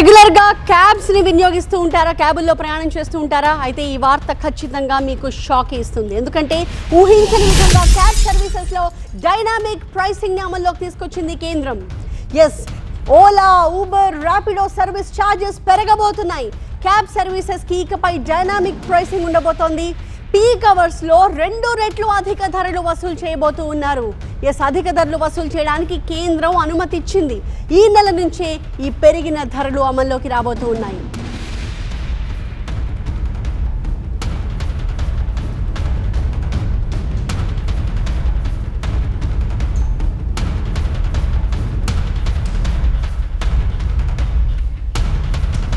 Regular గా cabs ని వినియోగిస్తూ ఉంటారా, క్యాబుల్లో ప్రయాణం చేస్తూ ఉంటారా? అయితే ఈ వార్త ఖచ్చితంగా మీకు షాక్ ఇస్తుంది. ఎందుకంటే ఊహించని విధంగా క్యాబ్ సర్వీసెస్ లో డైనామిక్ ప్రైసింగ్ ని అమల్లోకి తీసుకొచ్చింది కేంద్రం. ఎస్, Ola, Uber, Rapido service charges పెరగబోతున్నాయి. క్యాబ్ సర్వీసెస్ కి ఇకపై డైనామిక్ ప్రైసింగ్ ఉండబోతోంది. పీక్ అవర్స్ లో 2 రెట్లు అధిక ధరలు వసూలు చేయబోతూ ఉన్నారు. అధిక ధరలు వసూలు చేయడానికి కేంద్రం అనుమతి ఇచ్చింది. ఈ నెల నుంచే ఈ పెరిగిన ధరలు అమల్లోకి రాబోతూ ఉన్నాయి.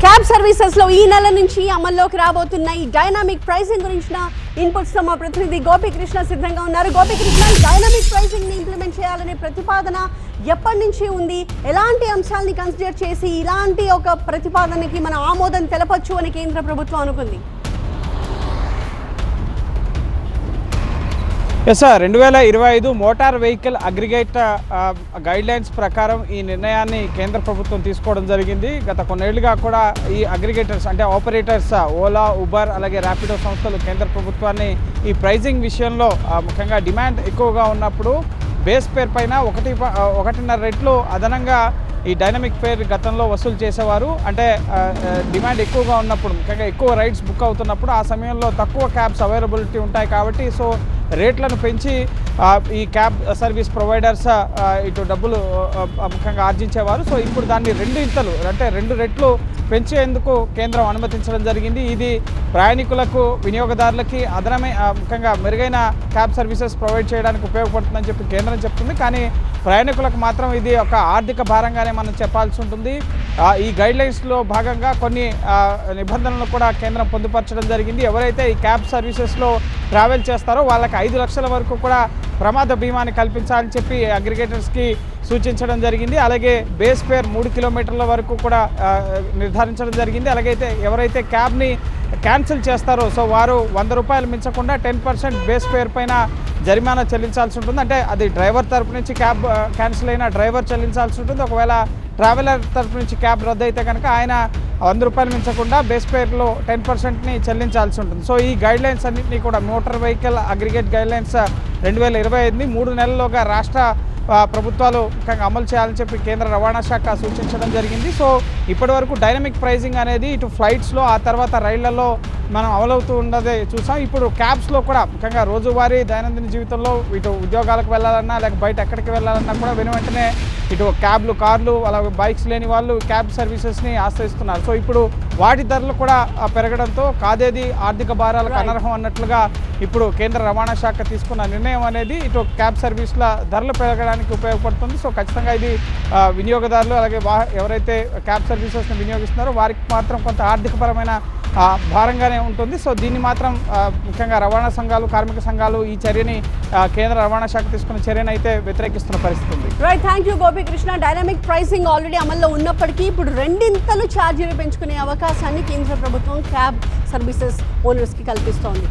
క్యాబ్ సర్వీసెస్ లో ఈ నెల నుంచి అమల్లోకి రాబోతున్న ఈ డైనామిక్ ప్రైసింగ్ గురించిన ఇన్పుట్స్ తో మా ప్రతినిధి గోపీకృష్ణ సిద్ధంగా ఉన్నారు. గోపీకృష్ణ, డైనామిక్ ప్రైసింగ్ ని ఇంప్లిమెంట్ చేయాలనే ప్రతిపాదన ఎప్పటి నుంచి ఉంది? ఎలాంటి అంశాలని కన్సిడర్ చేసి ఇలాంటి ఒక ప్రతిపాదనకి మన ఆమోదం తెలపచ్చు అని కేంద్ర ప్రభుత్వం అనుకుంది? Yes sir, 2025 motor vehicle aggregate guidelines ప్రకారం ఈ నిర్ణయాన్ని కేంద్ర ప్రభుత్వం తీసుకోవడం జరిగింది. గత కొన్నేళ్లుగా కూడా ఈ అగ్రిగేటర్స్ అంటే ఆపరేటర్స్ ఓలా, ఉబర్ అలాగే ర్యాపిడో సంస్థలు కేంద్ర ప్రభుత్వాన్ని ఈ ప్రైజింగ్ విషయంలో ముఖ్యంగా డిమాండ్ ఎక్కువగా ఉన్నప్పుడు బేస్ ఫేర్ పైన 1.5 రెట్లు అదనంగా ఈ డైనమిక్ ఫేర్ గతంలో వసూలు చేసేవారు. అంటే డిమాండ్ ఎక్కువగా ఉన్నప్పుడు, ముఖ్యంగా ఎక్కువ రైడ్స్ బుక్ అవుతున్నప్పుడు ఆ సమయంలో తక్కువ క్యాబ్స్ అవైలబిలిటీ ఉంటాయి కాబట్టి సో రేట్లను పెంచి ఈ క్యాబ్ సర్వీస్ ప్రొవైడర్స్ ఇటు డబ్బులు ముఖ్యంగా ఆర్జించేవారు. సో ఇప్పుడు దాన్ని 2 రెట్లు పెంచేందుకు కేంద్రం అనుమతించడం జరిగింది. ఇది ప్రయాణికులకు, వినియోగదారులకి ముఖ్యంగా మెరుగైన క్యాబ్ సర్వీసెస్ ప్రొవైడ్ చేయడానికి ఉపయోగపడుతుందని చెప్పి కేంద్రం చెప్తుంది. కానీ ప్రయాణికులకు మాత్రం ఇది ఒక ఆర్థిక భారంగానే మనం చెప్పాల్సి ఉంటుంది. ఈ గైడ్లైన్స్లో భాగంగా కొన్ని నిబంధనలు కూడా కేంద్రం పొందుపరచడం జరిగింది. ఎవరైతే ఈ క్యాబ్ సర్వీసెస్లో ట్రావెల్ చేస్తారో వాళ్ళకి 5 లక్షల వరకు కూడా ప్రమాద బీమాని కల్పించాలని చెప్పి అగ్రిగేటర్స్కి సూచించడం జరిగింది. అలాగే బేస్ ఫేర్ 3 కిలోమీటర్ల వరకు కూడా నిర్ధారించడం జరిగింది. అలాగైతే ఎవరైతే క్యాబ్ని క్యాన్సిల్ చేస్తారో సో వారు 100 రూపాయలు మించకుండా 10% బేస్ ఫేర్ పైన జరిమానా చెల్లించాల్సి ఉంటుంది. అంటే అది డ్రైవర్ తరపు నుంచి క్యాబ్ క్యాన్సిల్ అయినా డ్రైవర్ చెల్లించాల్సి ఉంటుంది. ఒకవేళ ట్రావెలర్ తరపు నుంచి క్యాబ్ రద్దు అయితే కనుక ఆయన 100 రూపాయలు మించకుండా బేస్ ఫేర్లో 10%ని చెల్లించాల్సి ఉంటుంది. సో ఈ గైడ్లైన్స్ అన్నింటినీ కూడా మోటార్ వెహికల్ అగ్రిగేట్ గైడ్లైన్స్ 2025ని 3 నెలల్లోగా రాష్ట్ర ప్రభుత్వాలు ముఖ్యంగా అమలు చేయాలని చెప్పి కేంద్ర రవాణా శాఖ సూచించడం జరిగింది. సో ఇప్పటి వరకు డైనమిక్ ప్రైజింగ్ అనేది ఇటు ఫ్లైట్స్లో, ఆ తర్వాత రైళ్లలో మనం అమలవుతూ ఉన్నదే చూసాం. ఇప్పుడు క్యాబ్స్లో కూడా ముఖ్యంగా రోజువారీ దైనందిన జీవితంలో ఇటు ఉద్యోగాలకు వెళ్ళాలన్నా లేక బయట ఎక్కడికి వెళ్ళాలన్నా కూడా వెంటనే ఇటు క్యాబ్లు, కార్లు, అలాగే బైక్స్ లేని వాళ్ళు క్యాబ్ సర్వీసెస్ని ఆశ్రయిస్తున్నారు. సో ఇప్పుడు వాటి ధరలు కూడా పెరగడంతో కాదేది ఆర్థిక భారాలకు అనర్హం అన్నట్లుగా ఇప్పుడు కేంద్ర రవాణా శాఖ తీసుకున్న నిర్ణయం అనేది ఇటు క్యాబ్ సర్వీసుల ధరలు పెరగడానికి ఉపయోగపడుతుంది. సో ఖచ్చితంగా ఇది వినియోగదారులు అలాగే ఎవరైతే క్యాబ్ సర్వీసెస్ని వినియోగిస్తున్నారో వారికి మాత్రం కొంత ఆర్థికపరమైన భారంగానే ఉంటుంది. సో దీన్ని మాత్రం ముఖ్యంగా రవాణా సంఘాలు, కార్మిక సంఘాలు ఈ చర్యని కేంద్ర రవాణా శాఖ తీసుకున్న చర్యను అయితే వ్యతిరేకిస్తున్న పరిస్థితి ఉంది. Right, thank you Gopikrishna. Dynamic pricing already అమల్లో ఉన్నప్పటికీ ఇప్పుడు 2 ఛార్జీలు పెంచుకునే అవకాశాన్ని కేంద్ర ప్రభుత్వం క్యాబ్ సర్వీసెస్ ఓనర్స్కి కల్పిస్తోంది.